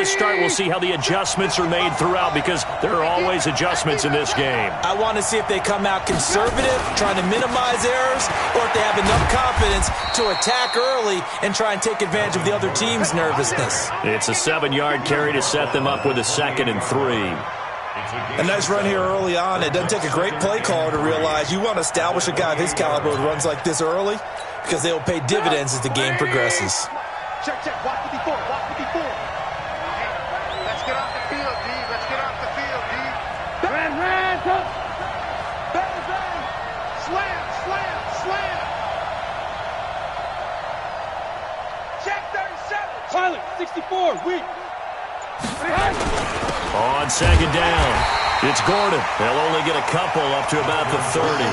to start. We'll see how the adjustments are made throughout because there are always adjustments in this game. I want to see if they come out conservative, trying to minimize errors, or if they have enough confidence to attack early and try and take advantage of the other team's nervousness. It's a 7-yard carry to set them up with a 2nd and 3. A nice run here early on. It doesn't take a great play caller to realize you want to establish a guy of his caliber with runs like this early because they will pay dividends as the game progresses. Check, watch 54, watch 54. Let's get off the field, D. Let's get off the field, D. Ran, come. Bang. Slam. Check 37. Pilot, 64, weak. On 2nd down, it's Gordon. They'll only get a couple up to about the 30.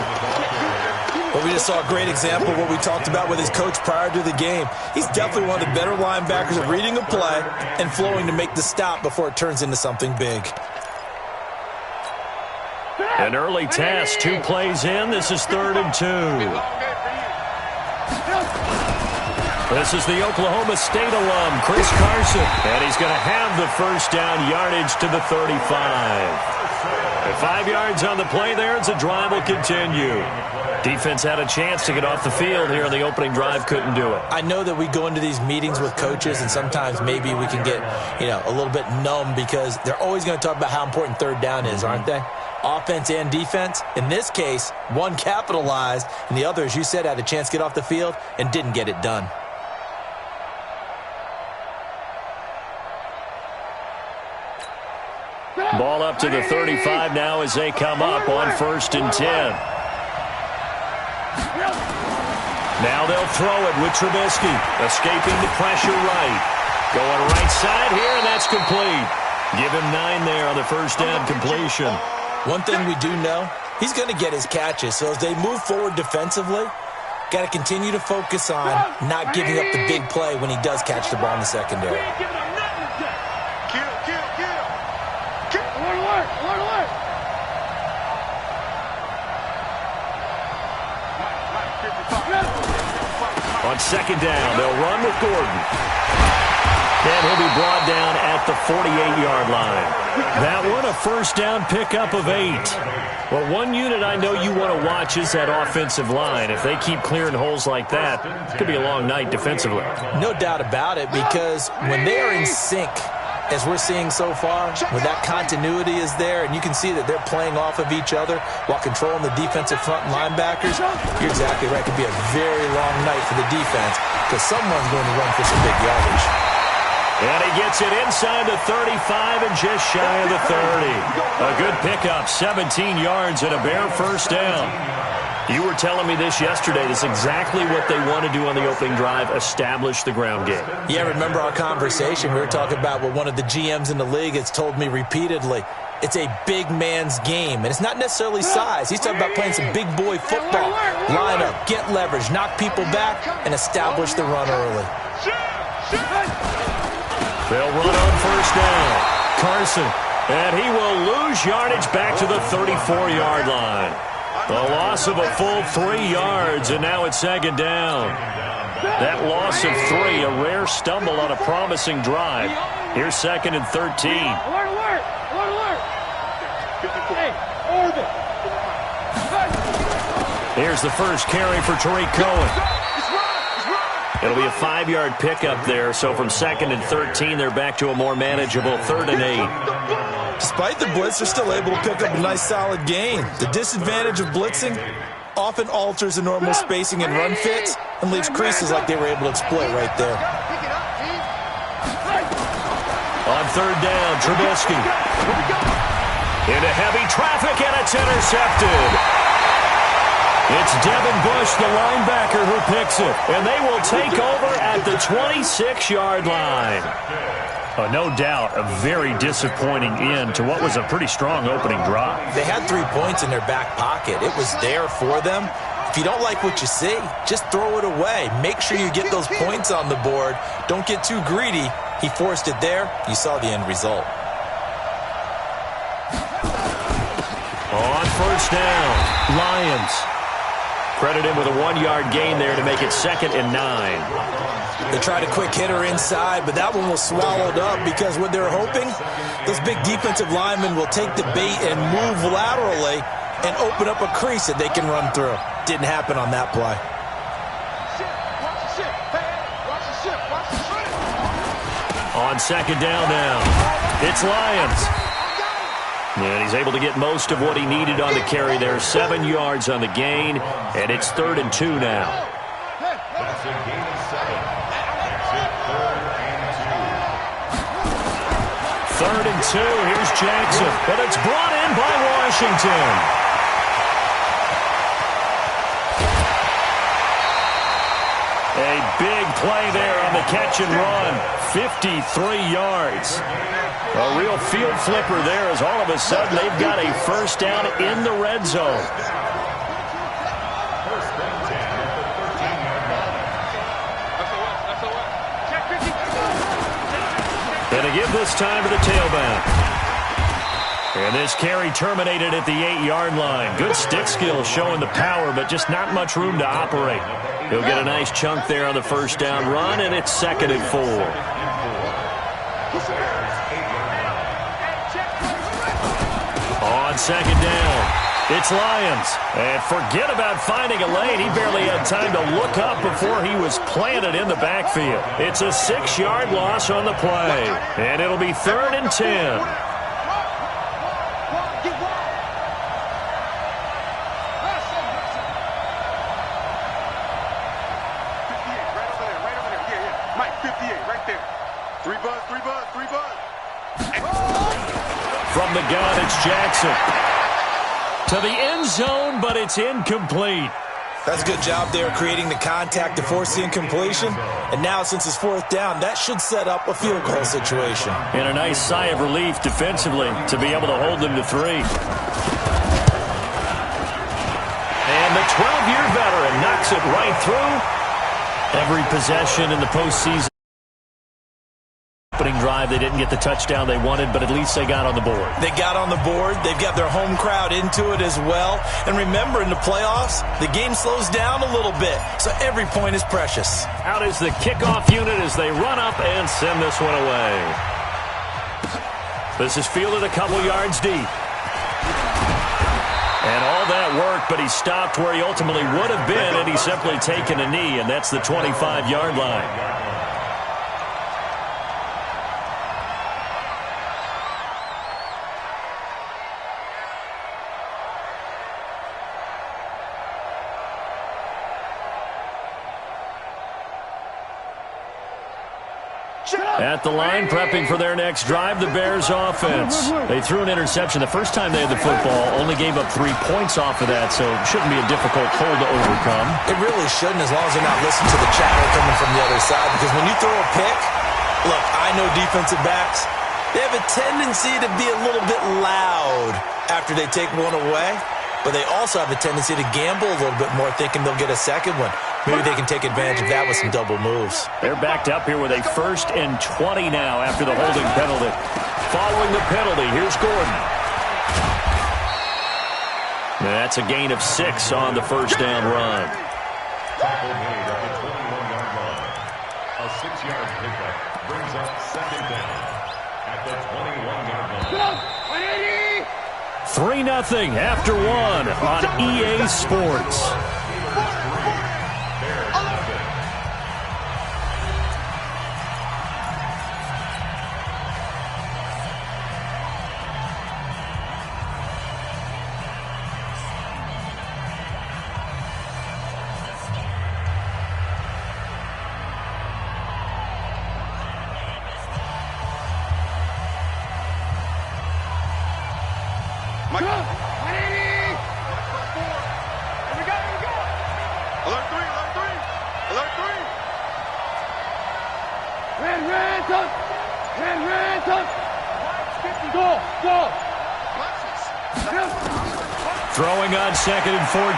Well, we just saw a great example of what we talked about with his coach prior to the game. He's definitely one of the better linebackers at reading a play and flowing to make the stop before it turns into something big. An early test, 2 plays in. This is 3rd and 2. This is the Oklahoma State alum, Chris Carson, and he's going to have the first down yardage to the 35. At 5 yards on the play there, as the drive will continue. Defense had a chance to get off the field here on the opening drive, couldn't do it. I know that we go into these meetings with coaches, and sometimes maybe we can get, a little bit numb because they're always going to talk about how important 3rd down is, aren't they? Offense and defense. In this case, one capitalized, and the other, as you said, had a chance to get off the field and didn't get it done. Ball up to the 35 now as they come up on 1st and 10. Now they'll throw it with Trubisky, escaping the pressure right. Going right side here, and that's complete. Give him 9 there on the first down completion. One thing we do know, he's going to get his catches. So as they move forward defensively, got to continue to focus on not giving up the big play when he does catch the ball in the secondary. On 2nd down, they'll run with Gordon. And he'll be brought down at the 48-yard line. That one, a first down pickup of 8. Well, one unit I know you want to watch is that offensive line. If they keep clearing holes like that, it could be a long night defensively. No doubt about it, because when they are in sync, as we're seeing so far, when that continuity is there, and you can see that they're playing off of each other while controlling the defensive front linebackers, you're exactly right. It could be a very long night for the defense because someone's going to run for some big yardage. And he gets it inside the 35 and just shy of the 30. A good pickup, 17 yards and a bare first down. You were telling me this yesterday. That's exactly what they want to do on the opening drive, establish the ground game. Yeah, remember our conversation? We were talking about what one of the GMs in the league has told me repeatedly. It's a big man's game, and it's not necessarily size. He's talking about playing some big boy football. Line up, get leverage, knock people back, and establish the run early. They'll run on first down. Carson, and he will lose yardage back to the 34-yard line. A loss of a full 3 yards, and now it's 2nd down. That loss of 3, a rare stumble on a promising drive. Here's 2nd and 13. Here's the first carry for Tariq Cohen. It'll be a 5-yard pickup there, so from 2nd and 13, they're back to a more manageable 3rd and 8. Despite the blitz, they're still able to pick up a nice, solid gain. The disadvantage of blitzing often alters the normal spacing and run fits and leaves creases like they were able to exploit right there. On 3rd down, Trubisky. Into heavy traffic, and it's intercepted. It's Devin Bush, the linebacker, who picks it. And they will take over at the 26-yard line. No doubt a very disappointing end to what was a pretty strong opening drive. They had 3 points in their back pocket. It was there for them. If you don't like what you see, just throw it away. Make sure you get those points on the board. Don't get too greedy. He forced it there. You saw the end result. On first down, Lions. Credit him with a 1-yard gain there to make it 2nd and 9. They tried a quick hitter inside, but that one was swallowed up because what they're hoping, those big defensive linemen will take the bait and move laterally and open up a crease that they can run through. Didn't happen on that play. On second down now, it's Lions. And he's able to get most of what he needed on the carry there. 7 yards on the gain, and it's 3rd and 2 now. That's a gain of 7. That's it, 3rd and 2. 3rd and 2, here's Jackson, but it's brought in by Washington. A big play there on the catch and run. 53 yards. A real field flipper there as all of a sudden they've got a first down in the red zone. First and 10 at the 13-yard line. And to give this time to the tailback. And this carry terminated at the 8-yard line. Good stick skill showing the power, but just not much room to operate. He'll get a nice chunk there on the first down run, and it's 2nd and 4. On second down, it's Lions. And forget about finding a lane. He barely had time to look up before he was planted in the backfield. It's a 6-yard loss on the play. And it'll be 3rd and 10. From the gun, it's Jackson. To the end zone, but it's incomplete. That's a good job there creating the contact to force the incompletion. And now, since it's 4th down, that should set up a field goal situation. And a nice sigh of relief defensively to be able to hold them to 3. And the 12-year veteran knocks it right through. Every possession in the postseason. Opening drive, they didn't get the touchdown they wanted, but at least they got on the board. They got on the board. They've got their home crowd into it as well. And remember, in the playoffs, the game slows down a little bit, so every point is precious. Out is the kickoff unit as they run up and send this one away. This is fielded a couple yards deep. And all that work, but he stopped where he ultimately would have been, and he's simply taken a knee, and that's the 25-yard line. At the line, prepping for their next drive, the Bears offense. They threw an interception the first time they had the football, only gave up 3 points off of that, so it shouldn't be a difficult hole to overcome. It really shouldn't, as long as they're not listening to the chatter coming from the other side, because when you throw a pick, look, I know defensive backs, they have a tendency to be a little bit loud after they take one away, but they also have a tendency to gamble a little bit more, thinking they'll get a second one. Maybe they can take advantage of that with some double moves. They're backed up here with a 1st and 20 now after the holding penalty. Following the penalty, here's Gordon. That's a gain of 6 on the first down run. Tackle made at the 21-yard line. A 6-yard pickup brings up 2nd down at the 21-yard line. 3-0 after 1 on EA Sports. Throwing on 2nd and 14.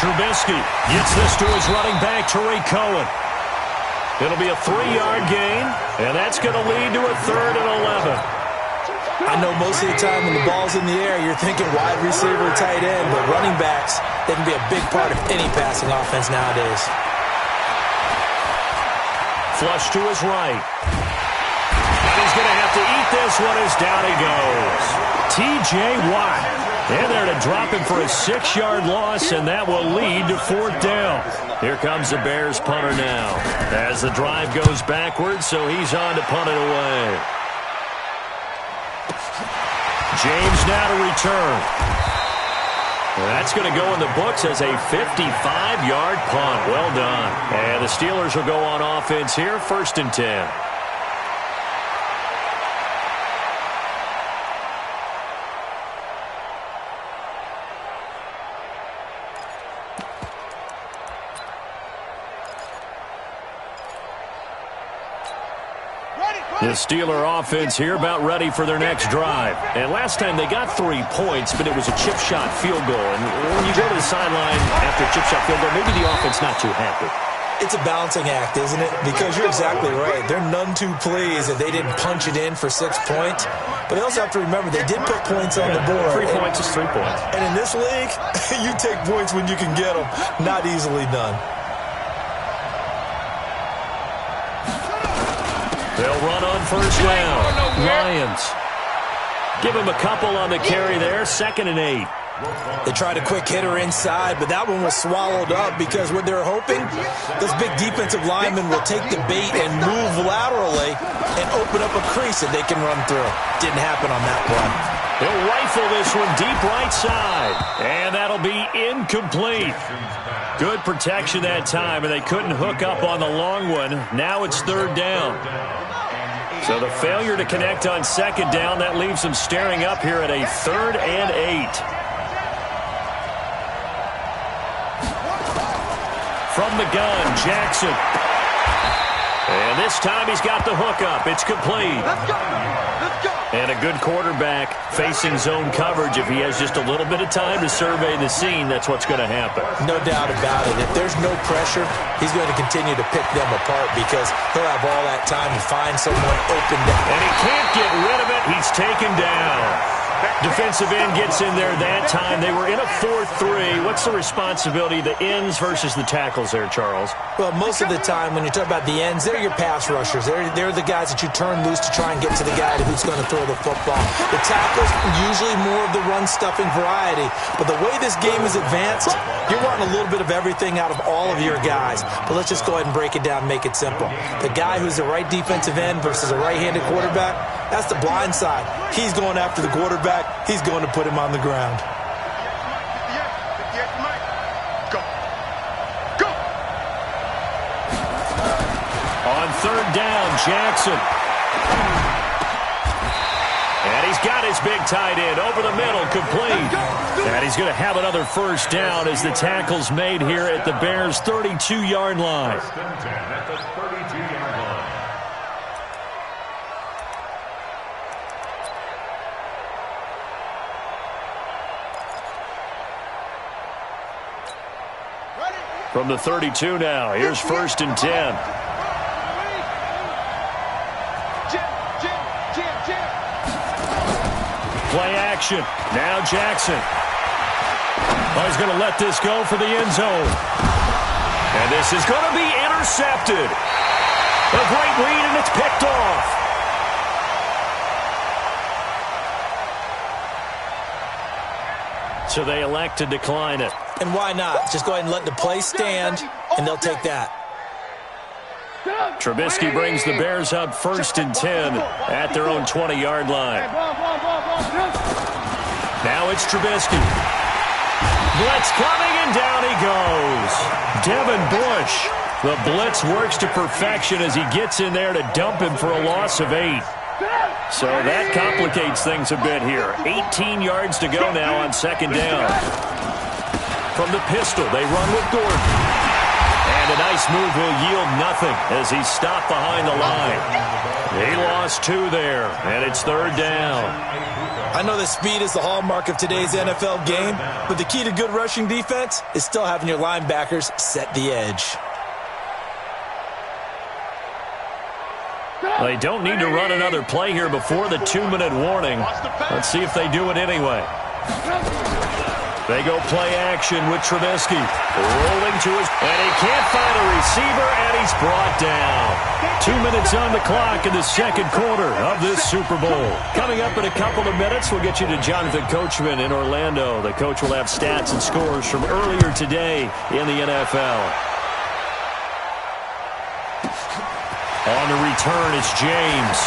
Trubisky gets this to his running back, Tariq Cohen. It'll be a 3-yard gain, and that's going to lead to a 3rd and 11. I know most of the time when the ball's in the air, you're thinking wide receiver, tight end, but running backs, they can be a big part of any passing offense nowadays. Flush to his right. And he's going to have to eat this one as down he goes. T.J. Watt in there to drop him for a 6-yard loss, and that will lead to 4th down. Here comes the Bears punter now as the drive goes backwards, so he's on to punt it away. James now to return. That's going to go in the books as a 55-yard punt. Well done. And the Steelers will go on offense here, 1st and 10. The Steeler offense here about ready for their next drive. And last time they got 3 points, but it was a chip shot field goal. And when you go to the sideline after a chip shot field goal, maybe the offense not too happy. It's a balancing act, isn't it? Because you're exactly right. They're none too pleased that they didn't punch it in for 6 points. But they also have to remember they did put points on the board. 3 points is 3 points. And in this league, you take points when you can get them. Not easily done. They'll run on 1st down. Lions. Give him a couple on the carry there. 2nd and 8. They tried a quick hitter inside, but that one was swallowed up because what they're hoping, this big defensive lineman will take the bait and move laterally and open up a crease that they can run through. Didn't happen on that play. He'll rifle this one deep right side. And that'll be incomplete. Good protection that time, and they couldn't hook up on the long one. Now it's 3rd down. So the failure to connect on 2nd down, that leaves them staring up here at a 3rd and 8. From the gun, Jackson. And this time he's got the hookup. It's complete. Let's go. Let's go. And a good quarterback facing zone coverage. If he has just a little bit of time to survey the scene, that's what's going to happen. No doubt about it. If there's no pressure, he's going to continue to pick them apart because he'll have all that time to find someone open down. And he can't get rid of it. He's taken down. Defensive end gets in there that time. They were in a 4-3. What's the responsibility of the ends versus the tackles there, Charles? Well, most of the time when you talk about the ends, they're your pass rushers. They're the guys that you turn loose to try and get to the guy who's going to throw the football. The tackles, usually more of the run-stuffing variety. But the way this game is advanced, you're wanting a little bit of everything out of all of your guys. But let's just go ahead and break it down and make it simple. The guy who's the right defensive end versus a right-handed quarterback, that's the blind side. He's going after the quarterback. He's going to put him on the ground. Go. Go. On 3rd down, Jackson. And he's got his big tight end over the middle, complete. And he's going to have another 1st down as the tackle's made here at the Bears' 32-yard line. 1st and 10 at the 32-yard line. From the 32 now, here's 1st and 10. Play action. Now Jackson. Oh, he's going to let this go for the end zone. And this is going to be intercepted. A great read, and it's picked off. So they elect to decline it. And why not? Just go ahead and let the play stand, and they'll take that. Trubisky brings the Bears up 1st and 10 at their own 20-yard line. Now it's Trubisky. Blitz coming, and down he goes. Devin Bush. The blitz works to perfection as he gets in there to dump him for a loss of 8. So that complicates things a bit here. 18 yards to go now on 2nd down. From the pistol, they run with Gordon. And a nice move will yield nothing as he's stopped behind the line. He lost 2 there, and it's 3rd down. I know that speed is the hallmark of today's NFL game, but the key to good rushing defense is still having your linebackers set the edge. They don't need to run another play here before the 2-minute warning. Let's see if they do it anyway. They go play action with Trubisky. Rolling to his... And he can't find a receiver, and he's brought down. 2 minutes on the clock in the second quarter of this Super Bowl. Coming up in a couple of minutes, we'll get you to Jonathan Coachman in Orlando. The coach will have stats and scores from earlier today in the NFL. On the return, it's James.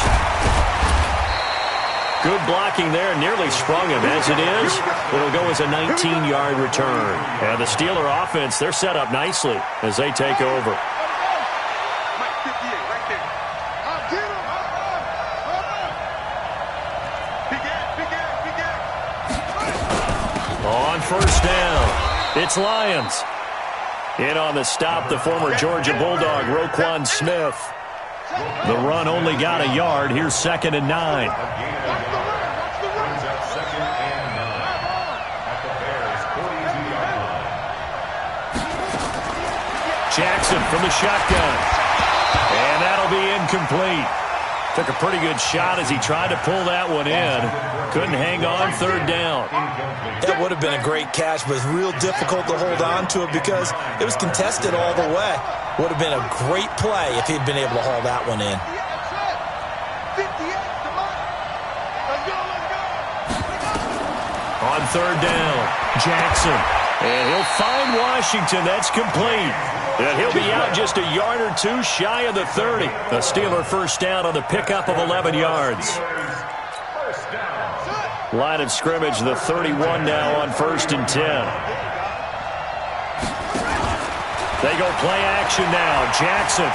Good blocking there, nearly sprung him. As it is, it'll go as a 19-yard return. And the Steeler offense, they're set up nicely as they take over. On first down, it's Lions. In on the stop, the former Georgia Bulldog, Roquan Smith. The run only got a yard. Here's 2nd and 9. Jackson from the shotgun. And that'll be incomplete. Took a pretty good shot as he tried to pull that one in. Couldn't hang on, 3rd down. That would have been a great catch, but it's real difficult to hold on to it because it was contested all the way. Would have been a great play if he'd been able to haul that one in. On 3rd down, Jackson. And he'll find Washington. That's complete. And he'll be out just a yard or two shy of the 30. The Steeler first down on the pickup of 11 yards. Line of scrimmage, the 31 now on 1st and 10. They go play action now. Jackson.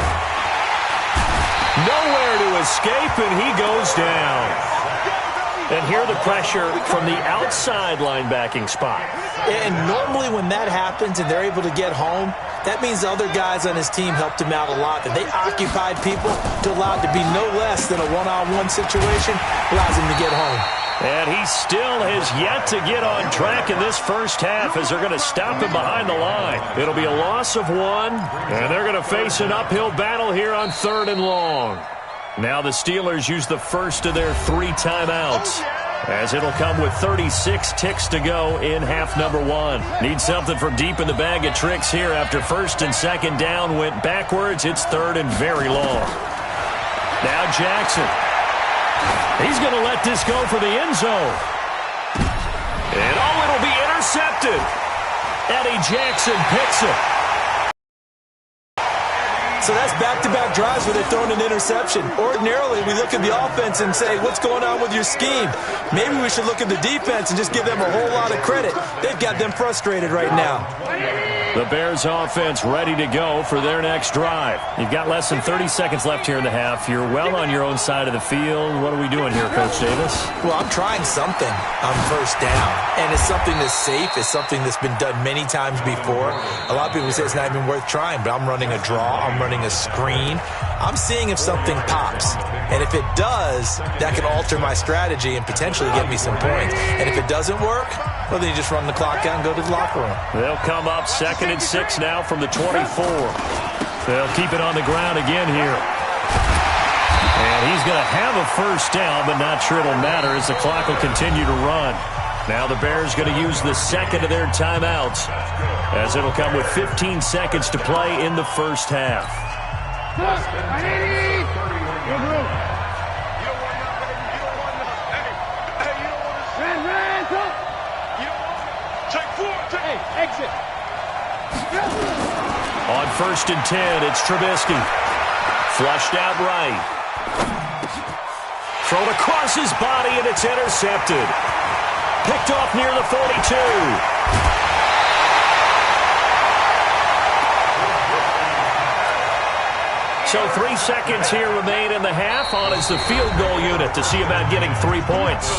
Nowhere to escape, and he goes down. And here the pressure from the outside linebacking spot. And normally when that happens and they're able to get home, that means the other guys on his team helped him out a lot. That they occupied people to allow it to be no less than a one-on-one situation, allows him to get home. And he still has yet to get on track in this first half as they're going to stop him behind the line. It'll be a loss of 1, and they're going to face an uphill battle here on 3rd and long. Now the Steelers use the first of their 3 timeouts, as it'll come with 36 ticks to go in half number 1. Need something from deep in the bag of tricks here after 1st and 2nd down went backwards. It's 3rd and very long. Now Jackson. He's going to let this go for the end zone. And it'll be intercepted. Eddie Jackson picks it. So that's back-to-back drives where they're throwing an interception. Ordinarily, we look at the offense and say, what's going on with your scheme? Maybe we should look at the defense and just give them a whole lot of credit. They've got them frustrated right now. The Bears offense ready to go for their next drive. You've got less than 30 seconds left here in the half. You're well on your own side of the field. What are we doing here, Coach Davis? Well, I'm trying something on first down. And it's something that's safe. It's something that's been done many times before. A lot of people say it's not even worth trying, but I'm running a draw. I'm running a screen. I'm seeing if something pops. And if it does, that can alter my strategy and potentially get me some points. And if it doesn't work, well, then you just run the clock out and go to the locker room. They'll come up 2nd and 6 now from the 24. They'll keep it on the ground again here. And he's going to have a first down, but not sure it'll matter as the clock will continue to run. Now the Bears going to use the 2nd of their timeouts, as it'll come with 15 seconds to play in the first half. On 1st and 10, it's Trubisky. Flushed out right. Thrown across his body, and it's intercepted. Picked off near the 42. So 3 seconds here remain in the half. On is the field goal unit to see about getting 3 points.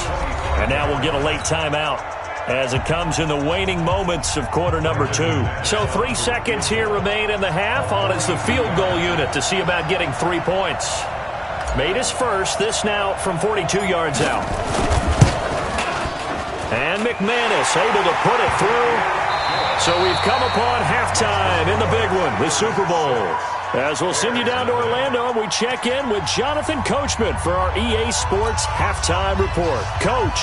And now we'll get a late timeout as it comes in the waning moments of quarter number 2. So 3 seconds here remain in the half. On is the field goal unit to see about getting 3 points. Made his first. This now from 42 yards out. And McManus able to put it through. So we've come upon halftime in the big one, the Super Bowl. As we'll send you down to Orlando, and we check in with Jonathan Coachman for our EA Sports Halftime Report. Coach.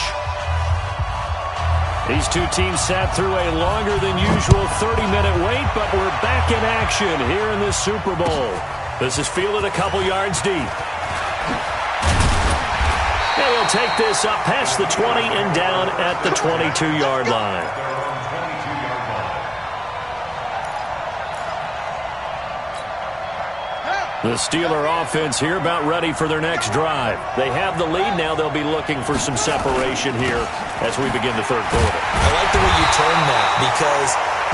These two teams sat through a longer than usual 30-minute wait, but we're back in action here in this Super Bowl. This is fielded a couple yards deep. And he'll take this up past the 20 and down at the 22-yard line. The Steeler offense here about ready for their next drive. They have the lead. Now they'll be looking for some separation here as we begin the third quarter. I like the way you turned that because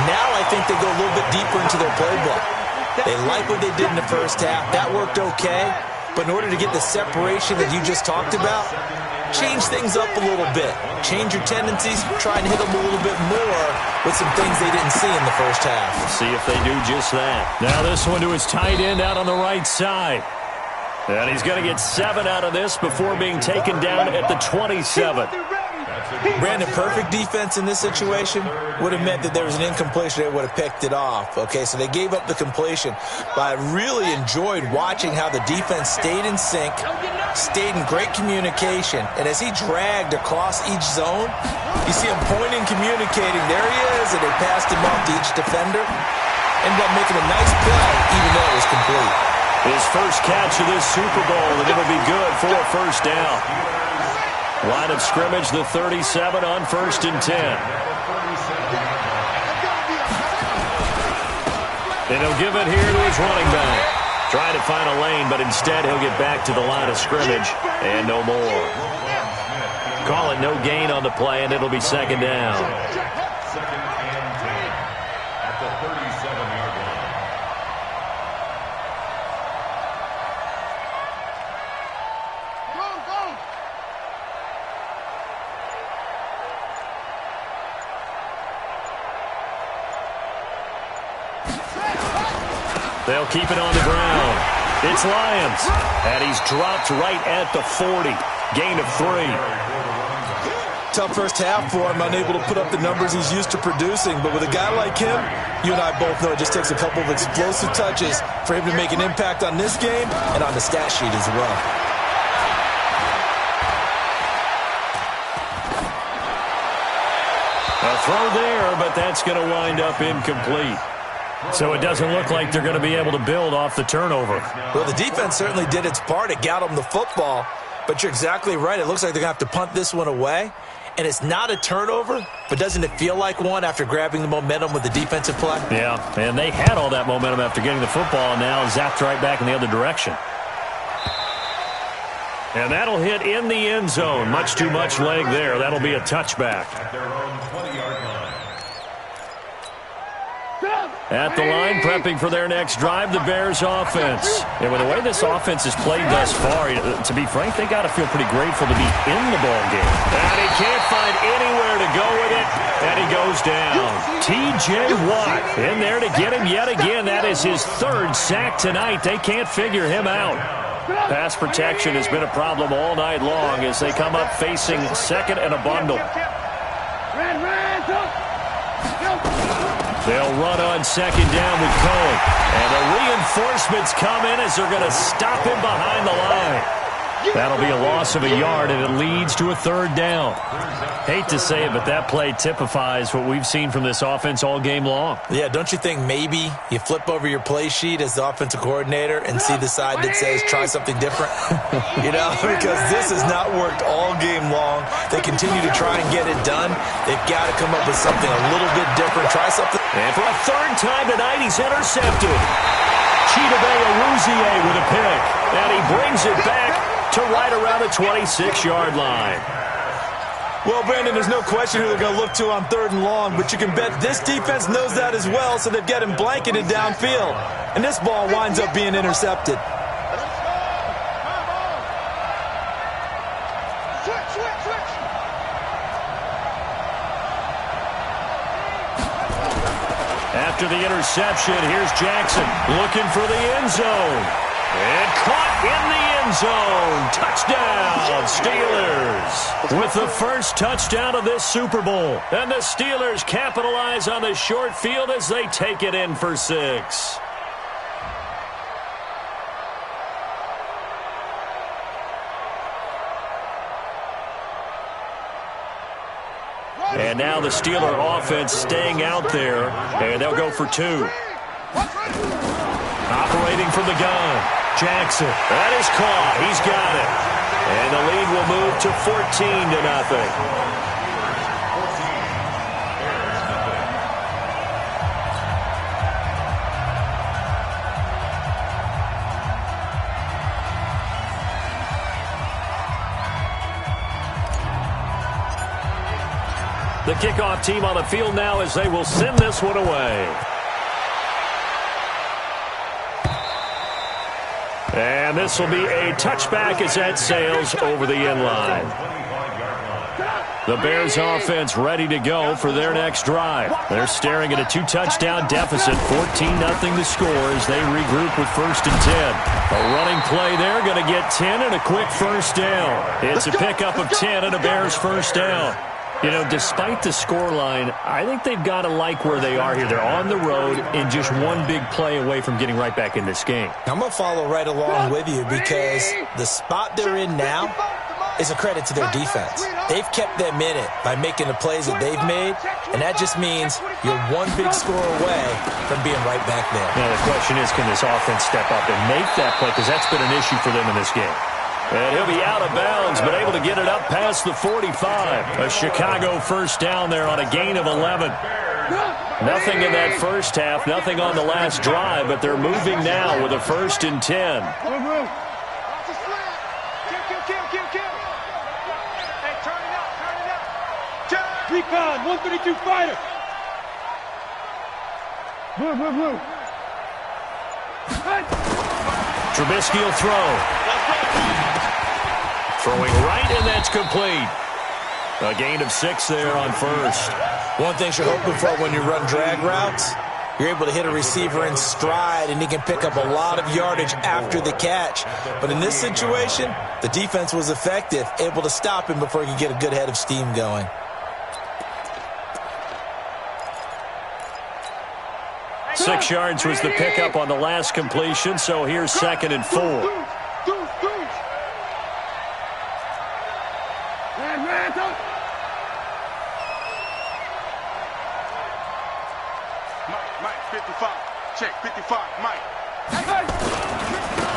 now I think they go a little bit deeper into their playbook. They like what they did in the first half. That worked okay. But in order to get the separation that you just talked about, change things up a little bit. Change your tendencies. Try and hit them a little bit more with some things they didn't see in the first half. See if they do just that. Now this one to his tight end out on the right side. And he's going to get 7 out of this before being taken down at the 27. Brandon, perfect defense in this situation would have meant that there was an incompletion. They would have picked it off. Okay, so they gave up the completion. But I really enjoyed watching how the defense stayed in sync, stayed in great communication. And as he dragged across each zone, you see him pointing, communicating. There he is, and they passed him off to each defender. Ended up making a nice play, even though it was complete. His first catch of this Super Bowl, and it'll be good for a first down. Line of scrimmage, the 37 on 1st and 10. And he'll give it here to his running back. Trying to find a lane, but instead he'll get back to the line of scrimmage and no more. Call it no gain on the play, and it'll be second down. Second and 10 at the 37-yard line. They'll keep it on the ground. It's Lyons. And he's dropped right at the 40. Gain of 3. Tough first half for him, unable to put up the numbers he's used to producing. But with a guy like him, you and I both know it just takes a couple of explosive touches for him to make an impact on this game and on the stat sheet as well. A throw there, but that's going to wind up incomplete. So it doesn't look like they're going to be able to build off the turnover. Well, the defense certainly did its part. It got them the football. But you're exactly right. It looks like they're going to have to punt this one away. And it's not a turnover, but doesn't it feel like one after grabbing the momentum with the defensive play? Yeah, and they had all that momentum after getting the football, and now zapped right back in the other direction. And that'll hit in the end zone. Much too much leg there. That'll be a touchback. At their own 20-yard line. At the line, prepping for their next drive, the Bears offense. And with the way this offense has played thus far, to be frank, they got to feel pretty grateful to be in the ball game. And he can't find anywhere to go with it, and he goes down. T.J. Watt in there to get him yet again. That is his 3rd sack tonight. They can't figure him out. Pass protection has been a problem all night long as they come up facing second and a bundle. They'll run on second down with Cohen. And the reinforcements come in as they're going to stop him behind the line. That'll be a loss of a yard, and it leads to a 3rd down. Hate to say it, but that play typifies what we've seen from this offense all game long. Yeah, don't you think maybe you flip over your play sheet as the offensive coordinator and see the side that says try something different? You know, because this has not worked all game long. They continue to try and get it done. They've got to come up with something a little bit different. Try something. And for a 3rd time tonight, he's intercepted. Chidobe Awuzie with a pick. And he brings it back to right around the 26-yard line. Well, Brandon, there's no question who they're going to look to on 3rd and long, but you can bet this defense knows that as well, so they've got him blanketed downfield. And this ball winds up being intercepted. After the interception, here's Jackson looking for the end zone. And caught in the end zone. Touchdown, Steelers. With the first touchdown of this Super Bowl. And the Steelers capitalize on the short field as they take it in for 6. And now the Steeler offense staying out there, and they'll go for 2. Operating from the gun, Jackson. That is caught. He's got it. And the lead will move to 14-0. The kickoff team on the field now as they will send this one away. And this will be a touchback as that sails over the end line. The Bears offense ready to go for their next drive. They're staring at a 2-touchdown deficit, 14-0 to score as they regroup with 1st and 10. A running play there, going to get 10 and a quick first down. It's a pickup of 10 and a Bears first down. You know, despite the scoreline, I think they've got to like where they are here. They're on the road and just one big play away from getting right back in this game. I'm going to follow right along with you because the spot they're in now is a credit to their defense. They've kept them in it by making the plays that they've made, and that just means you're one big score away from being right back there. Now, the question is, can this offense step up and make that play? Because that's been an issue for them in this game. And he'll be out of bounds, but able to get it up past the 45. A Chicago first down there on a gain of 11. Nothing in that first half, nothing on the last drive, but they're moving now with a 1st and 10. Recon, 132 fighter. Move. Trubisky will throw. Throwing right, and that's complete. A gain of 6 there on 1st. One thing you're hoping for when you run drag routes, you're able to hit a receiver in stride, and he can pick up a lot of yardage after the catch. But in this situation, the defense was effective, able to stop him before he could get a good head of steam going. Six yards was the pickup on the last completion, so here's 2nd and 4. Mike, 55. Check, 55, Mike.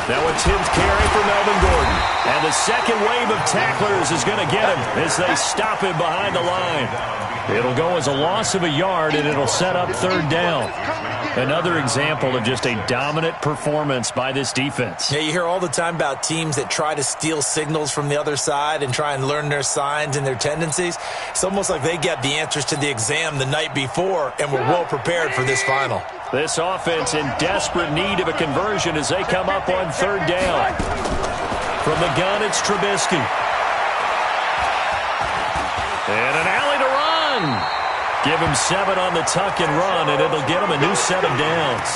Now a 10th carry for Melvin Gordon. And the second wave of tacklers is going to get him as they stop him behind the line. It'll go as a loss of a yard, and it'll set up 3rd down. Another example of just a dominant performance by this defense. Yeah, you hear all the time about teams that try to steal signals from the other side and try and learn their signs and their tendencies. It's almost like they get the answers to the exam the night before and were well prepared for this final. This offense in desperate need of a conversion as they come up on 3rd down. From the gun, it's Trubisky. And an alley to run. Give him 7 on the tuck and run, and it'll get him a new set of downs.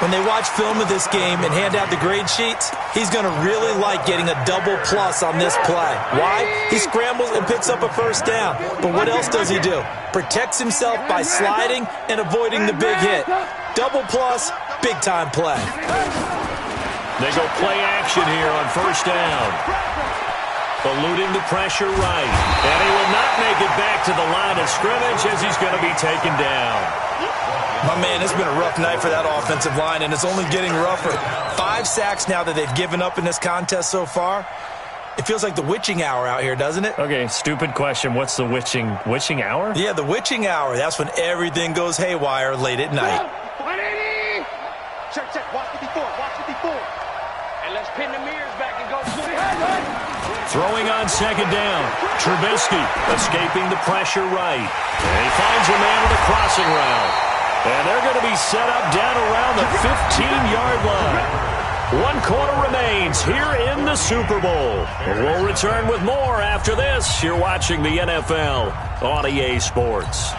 When they watch film of this game and hand out the grade sheets, he's going to really like getting a double plus on this play. Why? He scrambles and picks up a first down. But what else does he do? Protects himself by sliding and avoiding the big hit. Double plus, big-time play. They go play action here on 1st down. Eluding the pressure right. And he will not make it back to the line of scrimmage as he's going to be taken down. My man, it's been a rough night for that offensive line, and it's only getting rougher. 5 sacks now that they've given up in this contest so far. It feels like the witching hour out here, doesn't it? Okay, stupid question. What's the witching hour? Yeah, the witching hour. That's when everything goes haywire late at night. 180. Check. Watch 54. And let's pin the mirrors back and go. Throwing on 2nd down. Trubisky escaping the pressure right. And he finds a man with a crossing route. And they're going to be set up down around the 15-yard line. 1 quarter remains here in the Super Bowl. We'll return with more after this. You're watching the NFL on EA Sports.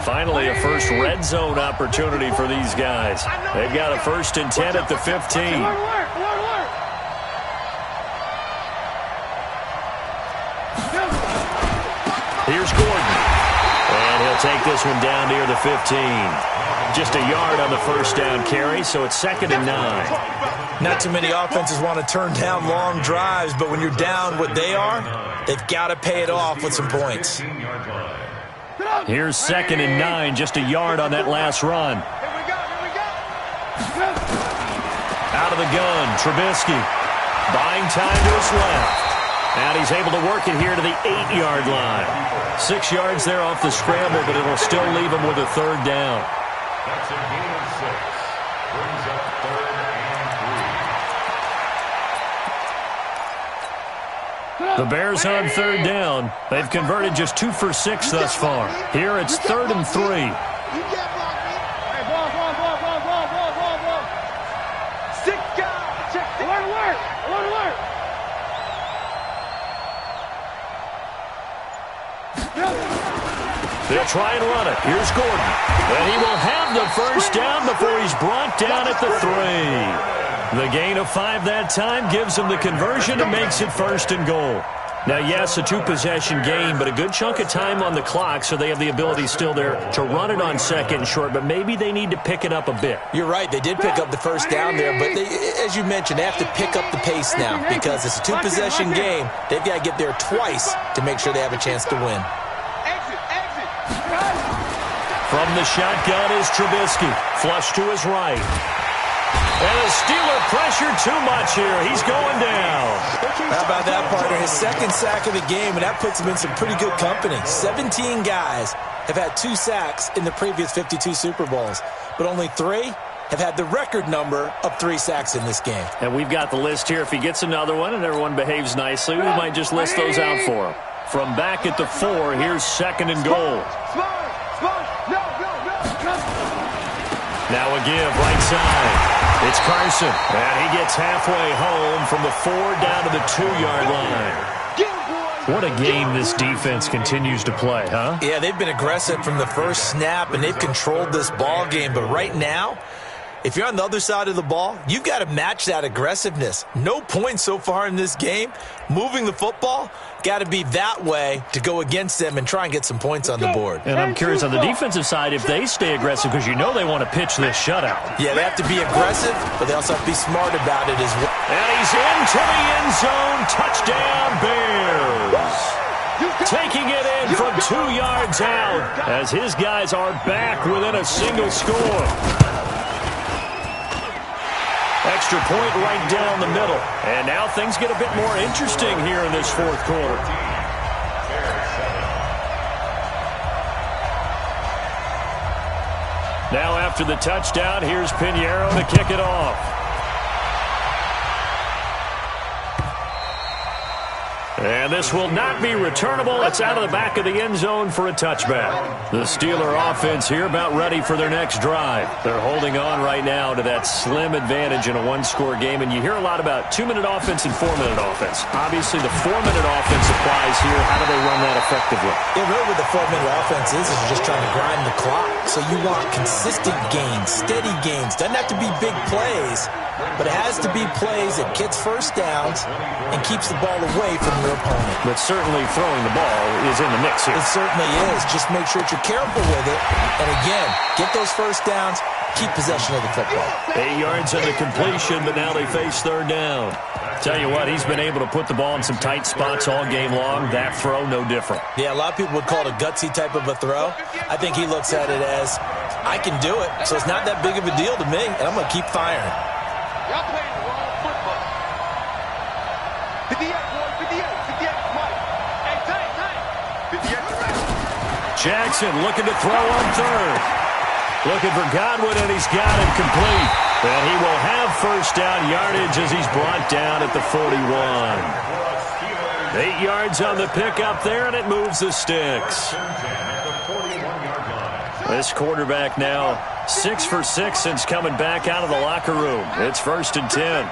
Finally, a first red zone opportunity for these guys. They've got a 1st and 10 at the 15. Here's Gordon. And he'll take this one down near the 15. Just a yard on the first down carry, so it's 2nd and 9. Not too many offenses want to turn down long drives, but when you're down what they are, they've got to pay it off with some points. Here's 2nd and 9, just a yard on that last run. Out of the gun, Trubisky. Buying time to his left. And he's able to work it here to the 8-yard line. 6 yards there off the scramble, but it'll still leave him with a 3rd down. That's a gain of 6. Brings up 3rd and 3. The Bears on 3rd down. They've converted just 2 for 6 thus far. Here it's 3rd and 3. They'll try and run it. Here's Gordon. And he will have the first down before he's brought down at the 3. The gain of 5 that time gives him the conversion and makes it 1st and goal. Now, yes, a 2-possession game, but a good chunk of time on the clock, so they have the ability still there to run it on 2nd and short, but maybe they need to pick it up a bit. You're right. They did pick up the first down there, but as you mentioned, they have to pick up the pace now because it's a 2-possession game. They've got to get there twice to make sure they have a chance to win. From the shotgun is Trubisky. Flush to his right. And the Steeler pressure too much here. He's going down. How about that, partner? His 2nd sack of the game, and that puts him in some pretty good company. 17 guys have had 2 sacks in the previous 52 Super Bowls, but only 3 have had the record number of 3 sacks in this game. And we've got the list here. If he gets another one and everyone behaves nicely, we might just list those out for him. From back at the 4, here's 2nd and goal. Now a give, right side. It's Carson, and he gets halfway home from the 4 down to the 2-yard line. What a game this defense continues to play, huh? Yeah, they've been aggressive from the first snap, and they've controlled this ball game. But right now, if you're on the other side of the ball, you've got to match that aggressiveness. No points so far in this game. Moving the football, got to be that way to go against them and try and get some points on the board. And I'm curious on the defensive side if they stay aggressive because you know they want to pitch this shutout. Yeah, they have to be aggressive, but they also have to be smart about it as well. And he's into the end zone. Touchdown, Bears. Taking it in from 2 yards out as his guys are back within a single score. Extra point right down the middle. And now things get a bit more interesting here in this 4th quarter. Now after the touchdown, here's Pinheiro to kick it off. And this will not be returnable. It's out of the back of the end zone for a touchback. The Steeler offense here about ready for their next drive. They're holding on right now to that slim advantage in a 1-score game. And you hear a lot about 2-minute offense and 4-minute offense. Obviously, the 4-minute offense applies here. How do they run that effectively? Yeah, really what the 4-minute offense is you're just trying to grind the clock. So you want consistent gains, steady gains. Doesn't have to be big plays, but it has to be plays that gets first downs and keeps the ball away from your opponent. But certainly throwing the ball is in the mix here. It certainly is. Just make sure that you're careful with it. And again, get those first downs, keep possession of the football. 8 yards on the completion, but now they face 3rd down. Tell you what, he's been able to put the ball in some tight spots all game long. That throw, no different. Yeah, a lot of people would call it a gutsy type of a throw. I think he looks at it as, I can do it, so it's not that big of a deal to me, and I'm going to keep firing. Y'all playing the wrong football. 58, boy, 58, Mike. Hey, tight. 58. Jackson looking to throw on 3rd. Looking for Godwin, and he's got it complete. And he will have first down yardage as he's brought down at the 41. 8 yards on the pickup there, and it moves the sticks. This quarterback now 6 for 6 since coming back out of the locker room. It's 1st and 10.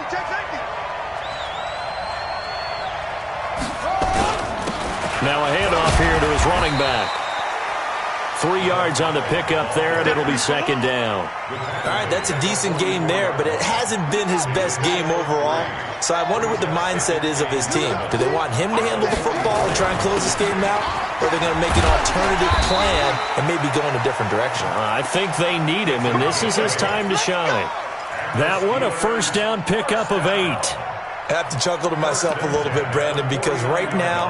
Now a handoff here to his running back. 3 yards on the pickup there, and it'll be second down. All right, that's a decent game there, but it hasn't been his best game overall. So I wonder what the mindset is of his team. Do they want him to handle the football and try and close this game out? Or are they going to make an alternative plan and maybe go in a different direction? I think they need him, and this is his time to shine. That one, a first down pickup of 8. I have to chuckle to myself a little bit, Brandon, because right now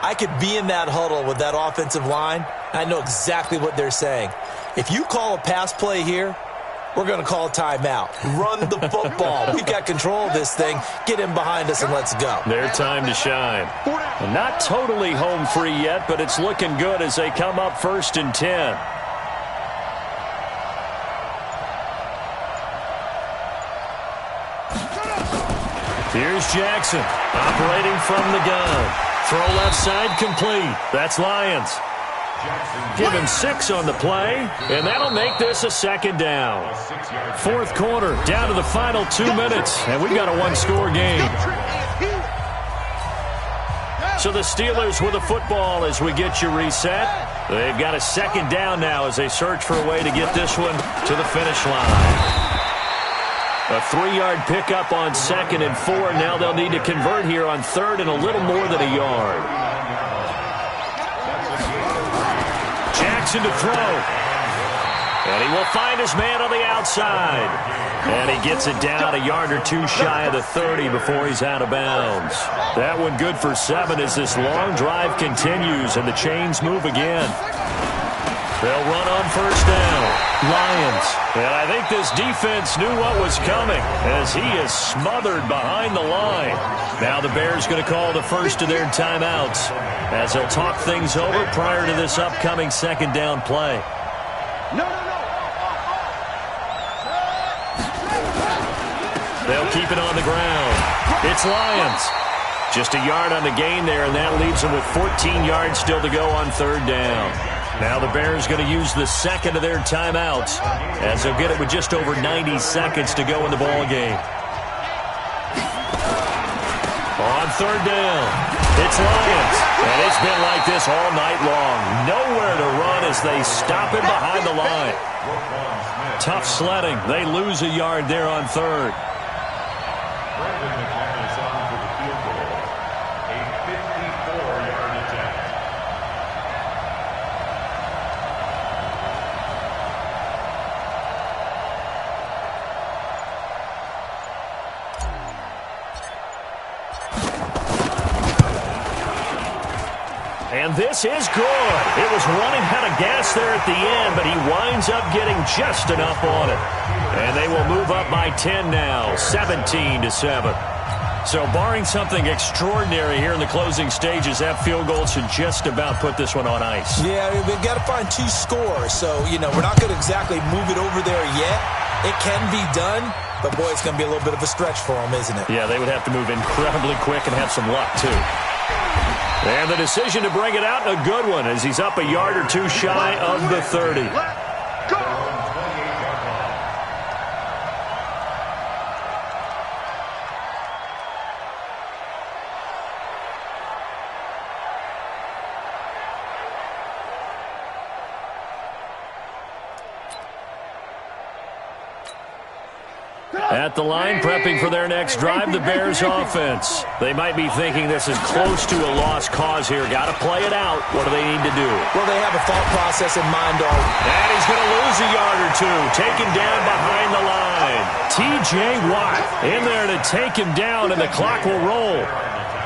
I could be in that huddle with that offensive line. I know exactly what they're saying. If you call a pass play here, we're going to call a timeout. Run the football. We've got control of this thing. Get in behind us and let's go. Their time to shine. Not totally home free yet, but it's looking good as they come up 1st and 10. Here's Jackson, operating from the gun. Throw left side complete. That's Lions. Give him 6 on the play, and that'll make this a second down. 4th quarter, down to the final 2 minutes, and we've got a 1-score game. So the Steelers with a football as we get you reset. They've got a second down now as they search for a way to get this one to the finish line. A 3-yard pickup on 2nd and 4. Now they'll need to convert here on 3rd and a little more than a yard. Jackson to throw. And he will find his man on the outside. And he gets it down a yard or 2 shy of the 30 before he's out of bounds. That one good for 7 as this long drive continues and the chains move again. They'll run on 1st down. Lions. And I think this defense knew what was coming as he is smothered behind the line. Now the Bears going to call the first of their timeouts as they'll talk things over prior to this upcoming second down play. They'll keep it on the ground. It's Lions. Just a yard on the gain there, and that leaves them with 14 yards still to go on 3rd down. Now the Bears going to use the second of their timeouts as they'll get it with just over 90 seconds to go in the ball game. On 3rd down, it's Lions. And it's been like this all night long. Nowhere to run as they stop him behind the line. Tough sledding. They lose a yard there on 3rd. And this is good. It was running out of gas there at the end, but he winds up getting just enough on it. And they will move up by 10 now, 17-7. So barring something extraordinary here in the closing stages, that field goal should just about put this one on ice. Yeah, we've got to find 2 scores. So, we're not going to exactly move it over there yet. It can be done, but, boy, it's going to be a little bit of a stretch for them, isn't it? Yeah, they would have to move incredibly quick and have some luck, too. And the decision to bring it out, a good one, as he's up a yard or 2 shy of the 30. At the line, prepping for their next drive, the Bears offense. They might be thinking this is close to a lost cause here. Got to play it out. What do they need to do? Well, they have a thought process in mind already. And he's going to lose a yard or 2. Taken down behind the line. T.J. Watt in there to take him down, and the clock will roll.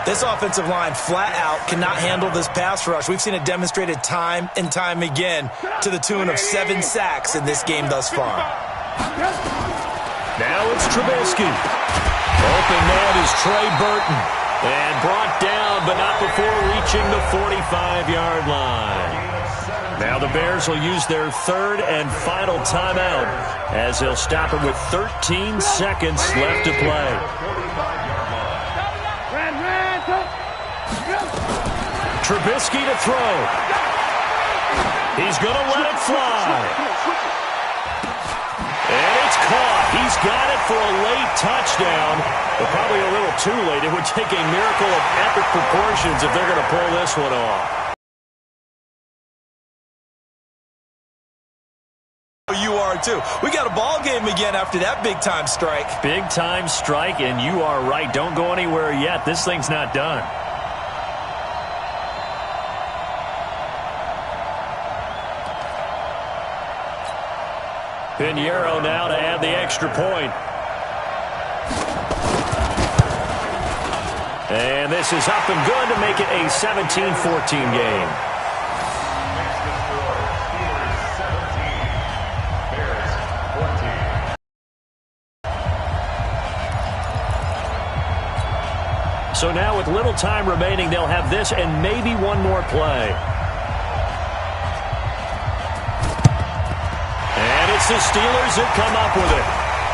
This offensive line flat out cannot handle this pass rush. We've seen it demonstrated time and time again to the tune of 7 sacks in this game thus far. Now it's Trubisky. Open man is Trey Burton. And brought down, but not before reaching the 45-yard line. Now the Bears will use their 3rd and final timeout as they'll stop it with 13 seconds left to play. Trubisky to throw. He's going to let it fly. And it's caught. He's got it for a late touchdown, but probably a little too late. It would take a miracle of epic proportions if they're going to pull this one off. too. We got a ball game again after that big-time strike. Big-time strike, and you are right. Don't go anywhere yet. This thing's not done. Pinheiro now to add the extra point. And this is up and good to make it a 17-14 game. So now with little time remaining, they'll have this and maybe one more play. And it's the Steelers that come up with it.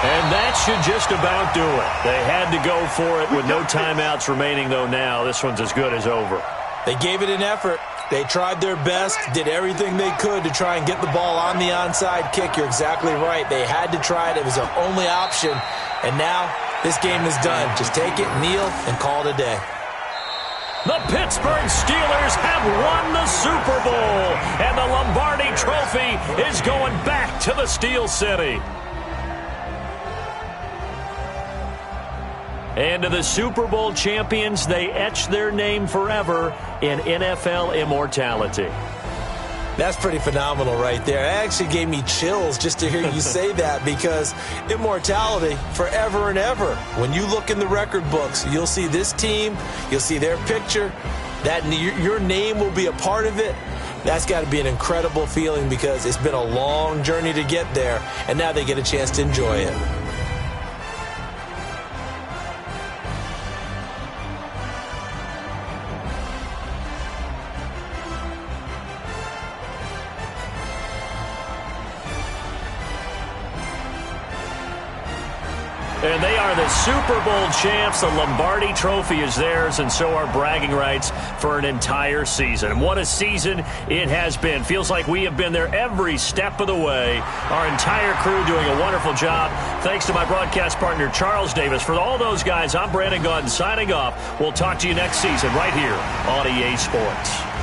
And that should just about do it. They had to go for it with no timeouts remaining, though now. This one's as good as over. They gave it an effort. They tried their best, did everything they could to try and get the ball on the onside kick. You're exactly right. They had to try it. It was their only option. And now this game is done. Just take it, kneel, and call it a day. The Pittsburgh Steelers have won the Super Bowl, and the Lombardi Trophy is going back to the Steel City. And to the Super Bowl champions, they etch their name forever in NFL immortality. That's pretty phenomenal right there. It actually gave me chills just to hear you say that, because immortality forever and ever. When you look in the record books, you'll see this team, you'll see their picture, that your name will be a part of it. That's got to be an incredible feeling, because it's been a long journey to get there, and now they get a chance to enjoy it. And they are the Super Bowl champs. The Lombardi Trophy is theirs, and so are bragging rights for an entire season. And what a season it has been. Feels like we have been there every step of the way. Our entire crew doing a wonderful job. Thanks to my broadcast partner, Charles Davis. For all those guys, I'm Brandon Gaudin signing off. We'll talk to you next season right here on EA Sports.